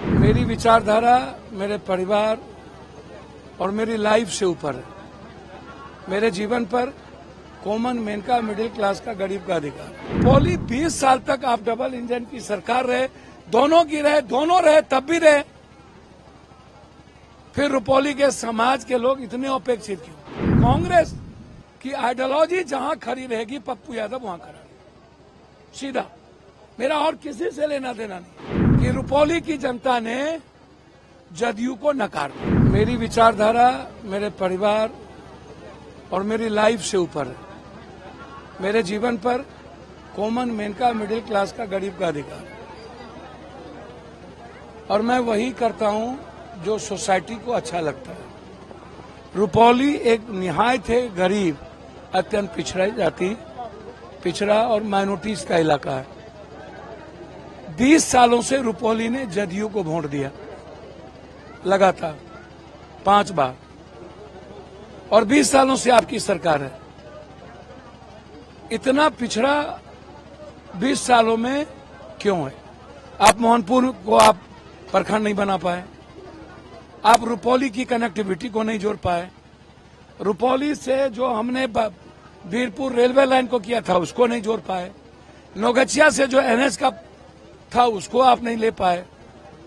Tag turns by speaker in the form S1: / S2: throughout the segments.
S1: मेरी विचारधारा मेरे परिवार और मेरी लाइफ से ऊपर है। मेरे जीवन पर कॉमन मैन का, मिडिल क्लास का, गरीब का अधिकार। पॉली 20 साल तक आप डबल इंजन की सरकार रहे, दोनों की रहे, दोनों रहे, तब भी रहे। फिर रुपौली के समाज के लोग इतने अपेक्षित क्यों? कांग्रेस की आइडियोलॉजी जहां खड़ी रहेगी, पप्पू यादव वहां खड़ा रहेगा। सीधा मेरा और किसी से लेना देना नहीं कि रुपौली की जनता ने जदयू को नकार दिया। मेरी विचारधारा मेरे परिवार और मेरी लाइफ से ऊपर है। मेरे जीवन पर कॉमन मैन का, मिडिल क्लास का, गरीब का अधिकार। और मैं वही करता हूं जो सोसाइटी को अच्छा लगता है। रुपौली एक निहायत है गरीब, अत्यंत पिछड़ा जाति, पिछड़ा और माइनॉरिटीज का इलाका है। 20 सालों से रुपौली ने जदयू को वोट दिया लगातार 5 बार, और 20 सालों से आपकी सरकार है। इतना पिछड़ा 20 सालों में क्यों है? आप मोहनपुर को आप प्रखंड नहीं बना पाए, आप रुपौली की कनेक्टिविटी को नहीं जोड़ पाए, रुपौली से जो हमने वीरपुर रेलवे लाइन को किया था उसको नहीं जोड़ पाए, नौगछिया से जो एनएच का था उसको आप नहीं ले पाए।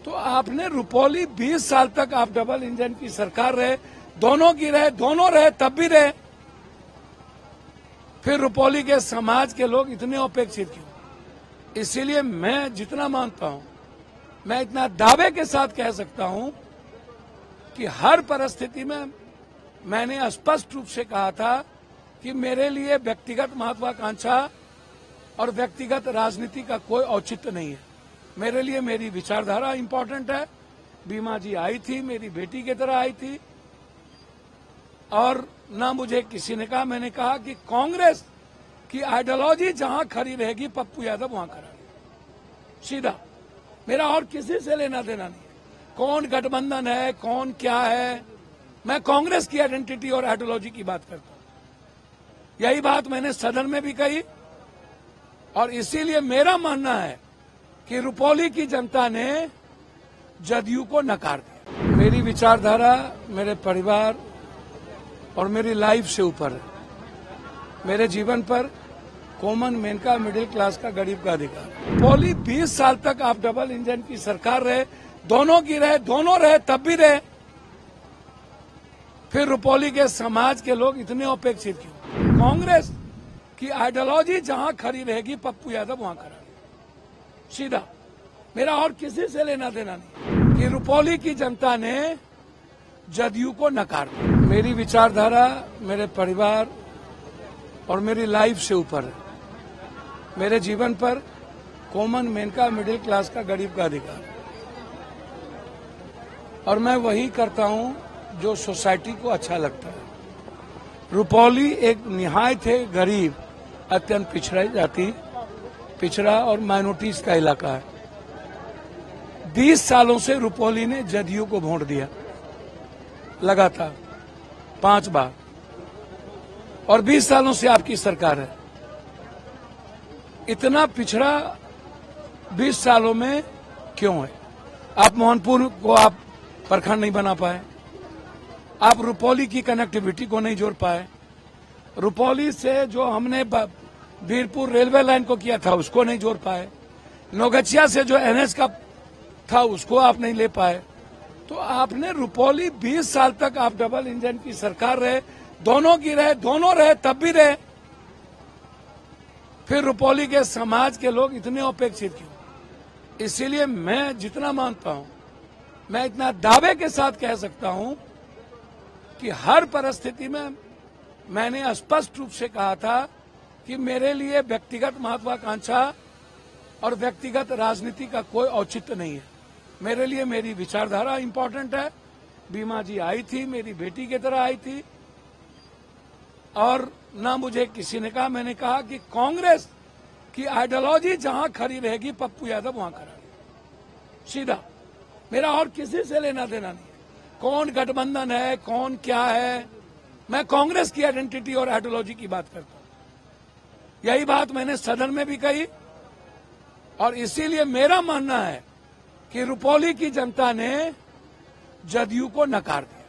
S1: तो आपने रुपौली 20 साल तक आप डबल इंजन की सरकार रहे, दोनों की रहे, दोनों रहे, तब भी रहे। फिर रुपौली के समाज के लोग इतने अपेक्षित क्यों? इसीलिए मैं जितना मानता हूं, मैं इतना दावे के साथ कह सकता हूं कि हर परिस्थिति में मैंने स्पष्ट रूप से कहा था कि मेरे लिए व्यक्तिगत महत्वाकांक्षा और व्यक्तिगत राजनीति का कोई औचित्य नहीं है। मेरे लिए मेरी विचारधारा इंपॉर्टेंट है। बीमा जी आई थी, मेरी बेटी की तरह आई थी, और ना मुझे किसी ने कहा, मैंने कहा कि कांग्रेस की आइडियोलॉजी जहां खड़ी रहेगी, पप्पू यादव वहां खड़ा रहेगा। सीधा मेरा और किसी से लेना देना नहीं। कौन गठबंधन है, कौन क्या है, मैं कांग्रेस की आइडेंटिटी और आइडियोलॉजी की बात करता हूं। यही बात मैंने सदन में भी कही, और इसीलिए मेरा मानना है कि रुपौली की जनता ने जदयू को नकार दिया। मेरी विचारधारा मेरे परिवार और मेरी लाइफ से ऊपर है। मेरे जीवन पर कॉमन मैन का, मिडिल क्लास का, गरीब का अधिकार। रुपौली 20 साल तक आप डबल इंजन की सरकार रहे, दोनों की रहे, दोनों रहे, तब भी रहे। फिर रुपौली के समाज के लोग इतने अपेक्षित क्यों? कांग्रेस की आइडियोलॉजी जहां खड़ी रहेगी, पप्पू यादव वहां खड़ा रहेगा। सीधा मेरा और किसी से लेना देना नहीं कि रुपौली की जनता ने जदयू को नकार दिया। मेरी विचारधारा मेरे परिवार और मेरी लाइफ से ऊपर है। मेरे जीवन पर कॉमन मैन का, मिडिल क्लास का, गरीब का अधिकार। और मैं वही करता हूं जो सोसाइटी को अच्छा लगता है। रुपौली एक निहायत है गरीब, अत्यंत पिछड़ा जाति, पिछड़ा और माइनॉरिटीज का इलाका है। 20 सालों से रुपौली ने जदयू को वोट दिया लगातार 5 बार, और 20 सालों से आपकी सरकार है। इतना पिछड़ा 20 सालों में क्यों है? आप मोहनपुर को आप प्रखंड नहीं बना पाए, आप रुपौली की कनेक्टिविटी को नहीं जोड़ पाए, रुपौली से जो हमने वीरपुर रेलवे लाइन को किया था उसको नहीं जोड़ पाए, नौगछिया से जो एनएच का था उसको आप नहीं ले पाए। तो आपने रुपौली 20 साल तक आप डबल इंजन की सरकार रहे, दोनों की रहे, दोनों रहे, तब भी रहे। फिर रुपौली के समाज के लोग इतने अपेक्षित क्यों? इसीलिए मैं जितना मानता हूं, मैं इतना दावे के साथ कह सकता हूं कि हर परिस्थिति में मैंने स्पष्ट रूप से कहा था कि मेरे लिए व्यक्तिगत महत्वाकांक्षा और व्यक्तिगत राजनीति का कोई औचित्य नहीं है। मेरे लिए मेरी विचारधारा इंपॉर्टेंट है। बीमा जी आई थी, मेरी बेटी की तरह आई थी, और ना मुझे किसी ने कहा, मैंने कहा कि कांग्रेस की आइडियोलॉजी जहां खड़ी रहेगी, पप्पू यादव वहां खड़ा रहेगा। सीधा मेरा और किसी से लेना देना नहीं। कौन गठबंधन है, कौन क्या है, मैं कांग्रेस की आइडेंटिटी और आइडियोलॉजी की बात करता हूं। यही बात मैंने सदन में भी कही, और इसीलिए मेरा मानना है कि रुपौली की जनता ने जदयू को नकार दिया।